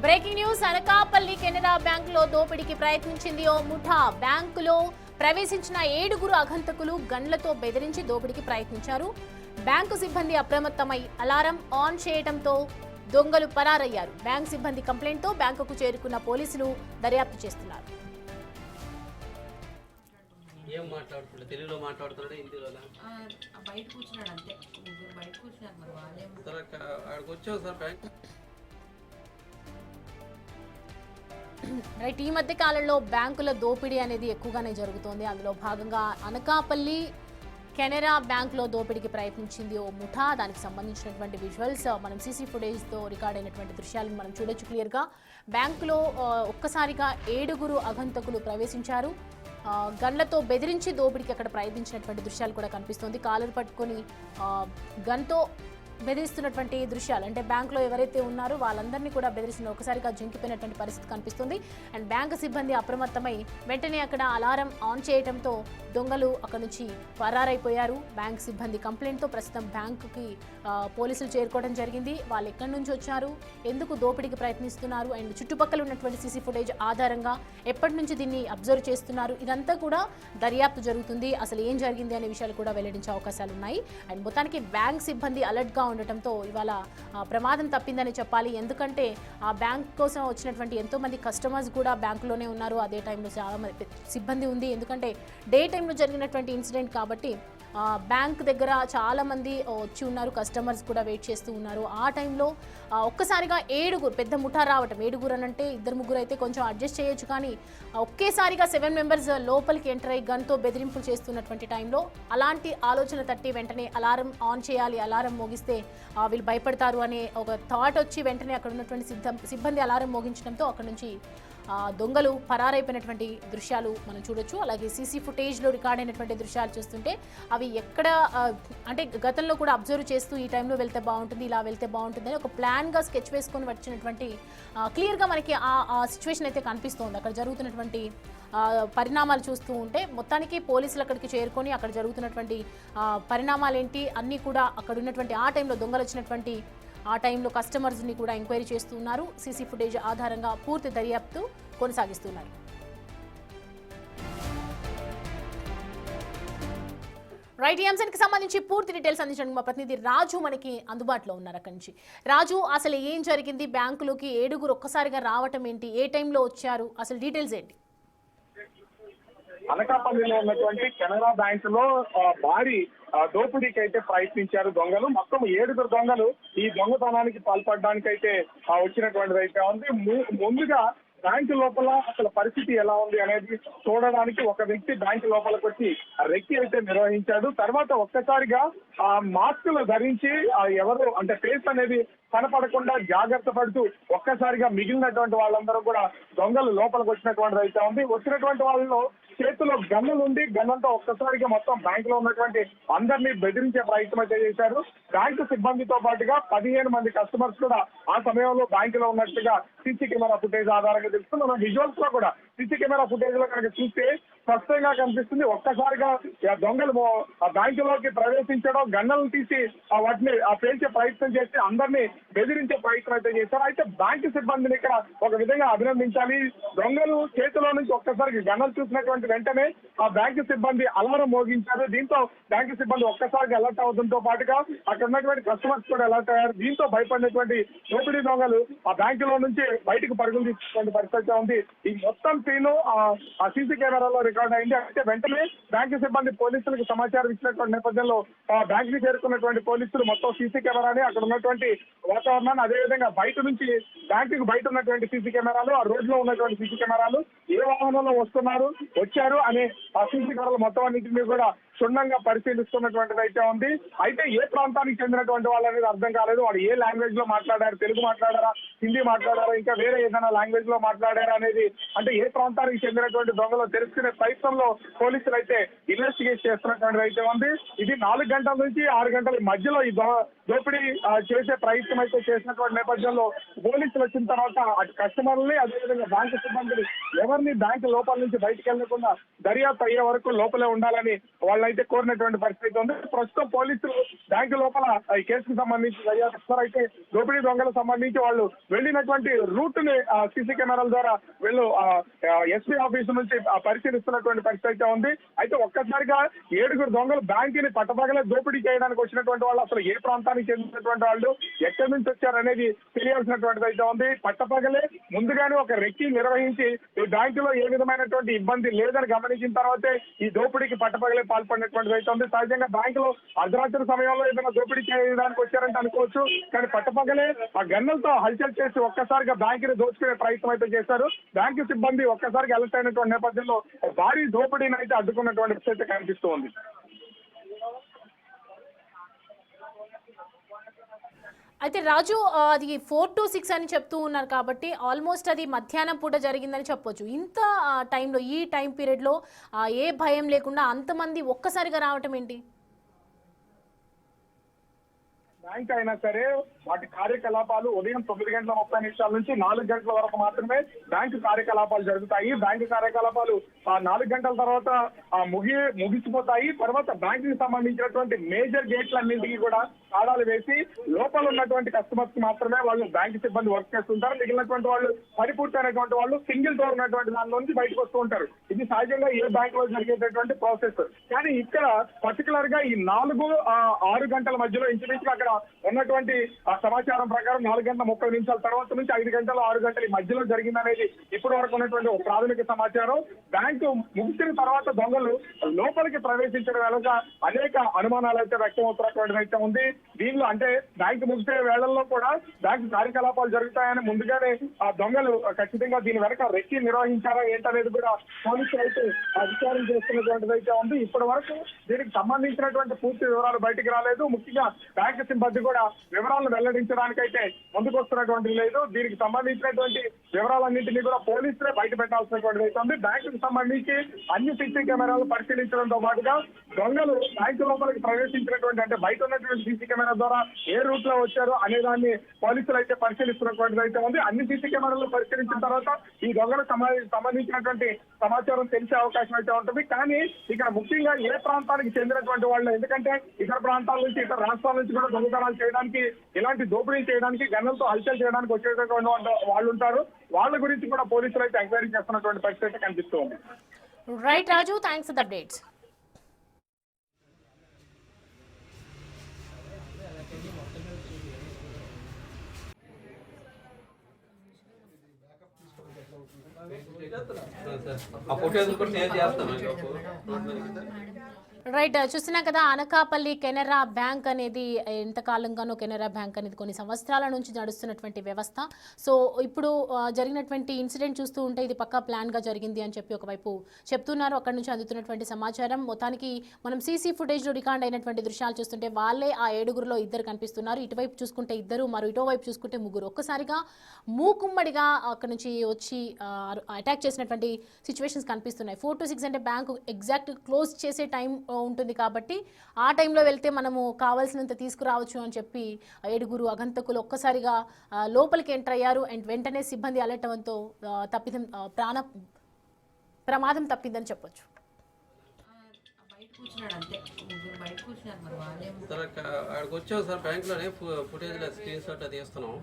Breaking news Anakapalli Canara బ్యాంకులో దోపిడీకి ప్రయత్నించింది ఓ ముఠా. బ్యాంకులో ప్రవేశించిన 7గురు అఘంతకులు గన్లతో బెదిరించి దోపిడీకి ప్రయత్నించారు. బ్యాంకు సిబ్బంది అప్రమత్తమై అలారం ఆన్ చేయడంతో దొంగలు పరారయ్యారు. బ్యాంకు సిబ్బంది కంప్లైంట్తో బ్యాంకుకు చేరుకున్న పోలీసులు దర్యాప్తు చేస్తున్నారు. ఏం మాట్లాడుతున్నాడు? తెలుగులో మాట్లాడుతున్నాడు, హిందీలోనా? బయట కూర్చున్నాడు అంతే. ముగ్గురు బయట కూర్చున్నారు. మరి వాళ్ళేం సార్ అక్కడికి వచ్చావు సార్ బ్యాంక్ రైట్. ఈ మధ్య కాలంలో బ్యాంకుల దోపిడీ అనేది ఎక్కువగానే జరుగుతోంది. అందులో భాగంగా అనకాపల్లి కెనరా బ్యాంకులో దోపిడీకి ప్రయత్నించింది ఓ ముఠా. దానికి సంబంధించినటువంటి విజువల్స్ మనం సీసీ ఫుటేజ్తో రికార్డ్ అయినటువంటి దృశ్యాలను మనం చూడొచ్చు క్లియర్గా. బ్యాంకులో ఒక్కసారిగా 7గురు అఘంతకులు ప్రవేశించారు. గన్లతో బెదిరించి దోపిడీకి అక్కడ ప్రయత్నించినటువంటి దృశ్యాలు కూడా కనిపిస్తోంది. కాలర్ పట్టుకొని గన్తో బెదిరిస్తున్నటువంటి దృశ్యాలు, అంటే బ్యాంకులో ఎవరైతే ఉన్నారో వాళ్ళందరినీ కూడా బెదిరిస్తున్న ఒకసారిగా జంకిపోయినటువంటి పరిస్థితి కనిపిస్తుంది. అండ్ బ్యాంకు సిబ్బంది అప్రమత్తమై వెంటనే అక్కడ అలారం ఆన్ చేయడంతో దొంగలు అక్కడ నుంచి పరారైపోయారు. బ్యాంక్ సిబ్బంది కంప్లైంట్తో ప్రస్తుతం బ్యాంకుకి పోలీసులు చేరుకోవడం జరిగింది. వాళ్ళు ఎక్కడి నుంచి వచ్చారు, ఎందుకు దోపిడీకి ప్రయత్నిస్తున్నారు, అండ్ చుట్టుపక్కల ఉన్నటువంటి సీసీ ఫుటేజ్ ఆధారంగా ఎప్పటి నుంచి దీన్ని అబ్జర్వ్ చేస్తున్నారు, ఇదంతా కూడా దర్యాప్తు జరుగుతుంది. అసలు ఏం జరిగింది అనే విషయాలు కూడా వెల్లడించే అవకాశాలు ఉన్నాయి. అండ్ మొత్తానికి బ్యాంక్ సిబ్బంది అలర్ట్గా ఉండటంతో ఇవాళ ప్రమాదం తప్పిందని చెప్పాలి. ఎందుకంటే ఆ బ్యాంక్ కోసం వచ్చినటువంటి ఎంతోమంది కస్టమర్స్ కూడా బ్యాంకులోనే ఉన్నారు. అదే టైంలో చాలా మంది సిబ్బంది ఉంది. ఎందుకంటే డే టైంలో జరిగినటువంటి ఇన్సిడెంట్ కాబట్టి బ్యాంక్ దగ్గర చాలా మంది వచ్చి ఉన్నారు, కస్టమర్స్ కూడా వెయిట్ చేస్తూ ఉన్నారు. ఆ టైంలో ఒక్కసారిగా 7గురు, పెద్ద ముఠా రావటం. 7గురు అని అంటే 2-3 అయితే కొంచెం అడ్జస్ట్ చేయొచ్చు, కానీ ఒకేసారిగా 7 మెంబర్స్ లోపలికి ఎంటర్ అయ్యి గన్తో బెదిరింపులు చేస్తున్నటువంటి టైంలో అలాంటి ఆలోచన తట్టి వెంటనే అలారం ఆన్ చేయాలి, అలారం మోగిస్తే వీళ్ళు భయపడతారు అనే ఒక థాట్ వచ్చి వెంటనే అక్కడ ఉన్నటువంటి సిబ్బంది అలారం మోగించడంతో అక్కడ నుంచి దొంగలు పరారైపోయినటువంటి దృశ్యాలు మనం చూడొచ్చు. అలాగే సీసీ ఫుటేజ్లో రికార్డ్ అయినటువంటి దృశ్యాలు చూస్తుంటే అవి ఎక్కడ అంటే గతంలో కూడా అబ్జర్వ్ చేస్తూ ఈ టైంలో వెళ్తే బాగుంటుంది, ఇలా వెళ్తే బాగుంటుంది అని ఒక ప్లాన్గా స్కెచ్ వేసుకొని వచ్చినటువంటి క్లియర్గా మనకి ఆ సిచ్యువేషన్ అయితే కనిపిస్తోంది. అక్కడ జరుగుతున్నటువంటి పరిణామాలు చూస్తూ ఉంటే మొత్తానికి పోలీసులు అక్కడికి చేరుకొని అక్కడ జరుగుతున్నటువంటి పరిణామాలు ఏంటి అన్నీ కూడా అక్కడ ఉన్నటువంటి ఆ టైంలో దొంగలు వచ్చినటువంటి ఆ టైంలో కస్టమర్స్ని కూడా ఎంక్వైరీ చేస్తున్నారు. సీసీ ఫుటేజ్ ఆధారంగా పూర్తి దర్యాప్తు కొనసాగిస్తున్నారు. రైట్, ఈ అంశానికి సంబంధించి పూర్తి డీటెయిల్స్ అందించడానికి మా ప్రతినిధి రాజు మనకి అందుబాటులో ఉన్నారు. అక్కడి నుంచి రాజు, అసలు ఏం జరిగింది? బ్యాంకులోకి 7గురు ఒక్కసారిగా రావటం ఏంటి, ఏ టైంలో వచ్చారు, అసలు డీటెయిల్స్ ఏంటి? అనకాపల్లిలో ఉన్నటువంటి కెనరా బ్యాంక్ లో భారీ దోపిడీకి అయితే ప్రయత్నించారు దొంగలు. మొత్తం 7గురు దొంగలు ఈ దొంగతనానికి పాల్పడడానికి అయితే వచ్చినటువంటిది అయితే ఉంది. ముందుగా బ్యాంకు లోపల అసలు పరిస్థితి ఎలా ఉంది అనేది చూడడానికి ఒక వ్యక్తి బ్యాంకు లోపలికి వచ్చి రెక్కి అయితే నిర్వహించాడు. తర్వాత ఒక్కసారిగా ఆ మాస్కులు ధరించి ఎవరు అంటే ఫేస్ అనేది కనపడకుండా జాగ్రత్త పడుతూ ఒక్కసారిగా మిగిలినటువంటి వాళ్ళందరూ కూడా దొంగలు లోపలికి వచ్చినటువంటిది అయితే ఉంది. వచ్చినటువంటి వాళ్ళలో చేతిలో గన్నులు ఉండి గన్నులతో ఒక్కసారిగా మొత్తం బ్యాంక్ లో ఉన్నటువంటి అందరినీ బెదిరించే ప్రయత్నం అయితే చేశారు. బ్యాంకు సిబ్బందితో పాటుగా 15 మంది కస్టమర్స్ కూడా ఆ సమయంలో బ్యాంక్ లో ఉన్నట్టుగా సీసీ కెమెరా ఫుటేజ్ ఆధారంగా తెలుస్తుంది. మనం విజువల్స్ లో కూడా సీసీ కెమెరా ఫుటేజ్ లో కనుక చూస్తే స్పష్టంగా కనిపిస్తుంది. ఒక్కసారిగా దొంగలు ఆ బ్యాంకులోకి ప్రవేశించడం, గన్నులను తీసి వాటిని పేల్చే ప్రయత్నం చేసి అందరినీ బెదిరించే ప్రయత్నం అయితే చేశారు. అయితే బ్యాంకు సిబ్బందిని ఇక్కడ ఒక విధంగా అభినందించాలి. దొంగలు చేతిలో నుంచి ఒక్కసారికి గన్నులు చూసినటువంటి వెంటనే ఆ బ్యాంకు సిబ్బంది అలారం మోగించారు. దీంతో బ్యాంకు సిబ్బంది ఒక్కసారిగా అలర్ట్ అవడంతో పాటుగా అక్కడ ఉన్నటువంటి కస్టమర్స్ కూడా అలర్ట్ అయ్యారు. దీంతో భయపడినటువంటి దోపిడీ దొంగలు ఆ బ్యాంకులో నుంచి బయటకు పరుగులు తీసుకునే పరిస్థితి ఉంది. ఈ మొత్తం సీన్ ఆ సీసీ కెమెరాలో రికార్డ్ అయింది. అయితే వెంటనే బ్యాంకు సిబ్బంది పోలీసులకు సమాచారం ఇచ్చినటువంటి నేపథ్యంలో బ్యాంక్ కి చేరుకున్నటువంటి పోలీసులు మొత్తం సీసీ కెమెరాని, అక్కడ ఉన్నటువంటి వాతావరణాన్ని, అదేవిధంగా బయట నుంచి బ్యాంకుకి బయట ఉన్నటువంటి సీసీ కెమెరాలు, ఆ రోడ్ లో ఉన్నటువంటి సీసీ కెమెరాలు, ఏ వాహనంలో వచ్చారు అనే ఆ సీసీ కెమెరాలు మొత్తం అన్నింటినీ కూడా క్షుణ్ణంగా పరిశీలిస్తున్నటువంటిది అయితే ఉంది. అయితే ఏ ప్రాంతానికి చెందినటువంటి వాళ్ళు అనేది అర్థం కాలేదు. వాడు ఏ లాంగ్వేజ్ లో మాట్లాడారు, తెలుగు మాట్లాడారా, హిందీ మాట్లాడారా, ఇంకా వేరే ఏదైనా లాంగ్వేజ్ లో మాట్లాడారా అనేది, అంటే ఏ ప్రాంతానికి చెందినటువంటి దొంగలో తెలుసుకునే ప్రయత్నంలో పోలీసులు అయితే ఇన్వెస్టిగేట్ చేస్తున్నటువంటిది అయితే ఉంది. ఇది 4 గంటల నుంచి 6 గంటల మధ్యలో ఈ దోపిడీ చేసే ప్రయత్నం అయితే చేసినటువంటి నేపథ్యంలో పోలీసులు వచ్చిన తర్వాత అటు కస్టమర్లని, అదేవిధంగా బ్యాంకు సిబ్బందిని ఎవరిని బ్యాంకు లోపల నుంచి బయటకు వెళ్లకుండా దర్యాప్తు అయ్యే వరకు లోపలే ఉండాలని వాళ్ళ వాళ్ళైతే కోరినటువంటి పరిస్థితి ఉంది. ప్రస్తుతం పోలీసులు బ్యాంకు లోపల ఈ కేసుకు సంబంధించి అయితే దోపిడీ దొంగలకు సంబంధించి వాళ్ళు వెళ్ళినటువంటి రూట్ ని సీసీ కెమెరాల ద్వారా వీళ్ళు ఎస్పీ ఆఫీసు నుంచి పరిశీలిస్తున్నటువంటి పరిస్థితి అయితే ఉంది. అయితే ఒక్కసారిగా 7 దొంగలు బ్యాంకుని పట్టపగలే దోపిడీ చేయడానికి వచ్చినటువంటి వాళ్ళు అసలు ఏ ప్రాంతానికి చెందినటువంటి వాళ్ళు ఎక్కడి నుంచి వచ్చారనేది తెలియాల్సినటువంటిది అయితే ఉంది. పట్టపగలే ముందుగానే ఒక రెక్కి నిర్వహించి ఈ బ్యాంకులో ఏ విధమైనటువంటి ఇబ్బంది లేదని గమనించిన తర్వాతే ఈ దోపిడీకి పట్టపగలే పాల్పడినటువంటిది అయితే ఉంది. సహజంగా బ్యాంకులో అర్ధరాత్రి సమయంలో ఏదైనా దోపిడీ చేయడానికి వచ్చారంటే అనుకోవచ్చు, కానీ పట్టపగలే ఆ గన్నులతో హల్చల్ చేసి ఒక్కసారిగా బ్యాంకుని దోచుకునే ప్రయత్నం అయితే చేశారు. బ్యాంకు సిబ్బంది ఒక్కసారిగా అలర్ట్ అయినటువంటి నేపథ్యంలో భారీ దోపిడీని అయితే అడ్డుకున్నటువంటి పరిస్థితి కనిపిస్తూ ఉంది. అయితే రాజు, అది 4 to 6 అని చెప్తూ ఉన్నారు కాబట్టి ఆల్మోస్ట్ అది మధ్యాహ్నం పూట జరిగిందని చెప్పొచ్చు. ఇంత టైంలో, ఈ టైం పీరియడ్లో ఏ భయం లేకుండా అంతమంది ఒక్కసారిగా రావటం ఏంటి? బ్యాంక్ అయినా సరే వాటి కార్యకలాపాలు ఉదయం 9:30 నుంచి 4 గంటల వరకు మాత్రమే బ్యాంకు కార్యకలాపాలు జరుగుతాయి. బ్యాంకు కార్యకలాపాలు 4 గంటల తర్వాత ముగిసిపోతాయి. తర్వాత బ్యాంకుకి సంబంధించినటువంటి మేజర్ గేట్లన్నింటికి కూడా తాళాలు వేసి లోపల ఉన్నటువంటి కస్టమర్స్ కి మాత్రమే వాళ్ళు బ్యాంకు సిబ్బంది వర్క్ చేస్తుంటారు. మిగిలినటువంటి వాళ్ళు పరిపూర్తి అయినటువంటి వాళ్ళు సింగిల్ డోర్ ఉన్నటువంటి దాని నుంచి బయటకు వస్తూ ఉంటారు. ఇది సహజంగా ఏ బ్యాంక్ లో జరిగేటటువంటి ప్రాసెస్. కానీ ఇక్కడ పర్టికులర్ గా ఈ 4-6 గంటల మధ్యలో ఇంచుమించుగా అక్కడ ఉన్నటువంటి సమాచారం ప్రకారం 4:30 తర్వాత నుంచి 5 గంటలు 6 గంటల మధ్యలో జరిగిందనేది ఇప్పటి వరకు ఉన్నటువంటి ఒక ప్రాథమిక సమాచారం. బ్యాంకు ముగిసిన తర్వాత దొంగలు లోపలికి ప్రవేశించడం వెనుక అనేక అనుమానాలు అయితే వ్యక్తం అవుతున్నటువంటిది అయితే ఉంది. దీనిలో అంటే బ్యాంకు ముగిసే వేళల్లో కూడా బ్యాంకు కార్యకలాపాలు జరుగుతాయని ముందుగానే ఆ దొంగలు ఖచ్చితంగా దీని వెనక రెక్కి నిర్వహించారా ఏంటనేది కూడా పోలీసులు అయితే విచారణ చేస్తున్నటువంటిది అయితే ఉంది. ఇప్పటి వరకు దీనికి సంబంధించినటువంటి పూర్తి వివరాలు బయటికి రాలేదు. ముఖ్యంగా బ్యాంకు సిబ్బంది కూడా వివరాలను వెల్లడించడానికైతే ముందుకు వస్తున్నటువంటి లేదు. దీనికి సంబంధించినటువంటి వివరాలన్నింటినీ కూడా పోలీసులే బయట పెట్టాల్సినటువంటిది అయితే ఉంది. బ్యాంకుకు సంబంధించి అన్ని సీసీ కెమెరాలు పరిశీలించడంతో పాటుగా దొంగలు బ్యాంకు లోపలికి ప్రవేశించినటువంటి అంటే బయట ఉన్నటువంటి సీసీ కెమెరా ద్వారా ఏ రూట్ లో వచ్చారో అనే దాన్ని పోలీసులు అయితే పరిశీలిస్తున్నటువంటిది అయితే ఉంది. అన్ని సీసీ కెమెరాలు పరిశీలించిన తర్వాత ఈ దొంగలకు సంబంధించినటువంటి సమాచారం తెలిసే అవకాశం అయితే ఉంటుంది. కానీ ఇక్కడ ముఖ్యంగా ఏ ప్రాంతానికి చెందినటువంటి వాళ్ళు, ఎందుకంటే ఇతర ప్రాంతాల నుంచి ఇతర రాష్ట్రాల నుంచి కూడా దొంగతనాలు చేయడానికి ఇలాంటి దోపిడీ చేయడానికి గన్నులతో హల్చల్ చేయడానికి వచ్చేటటువంటి వాళ్ళు ఉంటారు. వాళ్ళ గురించి కూడా పోలీసులు అయితే ఎంక్వైరీ చేస్తున్నటువంటి పరిస్థితి కనిపిస్తూ ఉంది. Right Raju, thanks for the updates. ఆ ఫోటోస్ కూడా షేర్ చేస్తాను. రైట్, చూస్తున్నాం కదా, అనకాపల్లి కెనరా బ్యాంక్ అనేది ఎంతకాలంగానో కెనరా బ్యాంక్ అనేది కొన్ని సంవత్సరాల నుంచి నడుస్తున్నటువంటి వ్యవస్థ. సో ఇప్పుడు జరిగినటువంటి ఇన్సిడెంట్ చూస్తూ ఉంటే ఇది పక్కా ప్లాన్గా జరిగింది అని చెప్పి ఒకవైపు చెప్తున్నారు. అక్కడ నుంచి అందుతున్నటువంటి సమాచారం మొత్తానికి మనం సీసీ ఫుటేజ్లో రికార్డ్ అయినటువంటి దృశ్యాలు చూస్తుంటే వాళ్ళే ఆ 7గురిలో 2 కనిపిస్తున్నారు. ఇటువైపు చూసుకుంటే 2, మరి ఇటువైపు చూసుకుంటే 3. ఒక్కసారిగా మూకుమ్మడిగా అక్కడ నుంచి వచ్చి అటాక్ చేసినటువంటి సిచ్యువేషన్స్ కనిపిస్తున్నాయి. 4 to 6 అంటే బ్యాంకు ఎగ్జాక్ట్ క్లోజ్ చేసే టైం ఉంటుంది కాబట్టి ఆ టైంలో వెళ్తే మనము కావాల్సినంత తీసుకురావచ్చు అని చెప్పి 7 అగంతకులు ఒక్కసారిగా లోపలికి ఎంటర్ అయ్యారు. అండ్ వెంటనే సిబ్బంది అలర్ట్ అవ్వడంతో ప్రమాదం తప్పిందని చెప్పొచ్చు. బయట కూర్చున్నాడు అంతే, 3 బయట కూర్చున్నారు. మరి వాళ్ళేమో సార్ అక్కడికి వచ్చావు సార్, బ్యాంక్లోనే ఫుటేజ్ స్క్రీన్ షాట్ అది తీస్తున్నాం.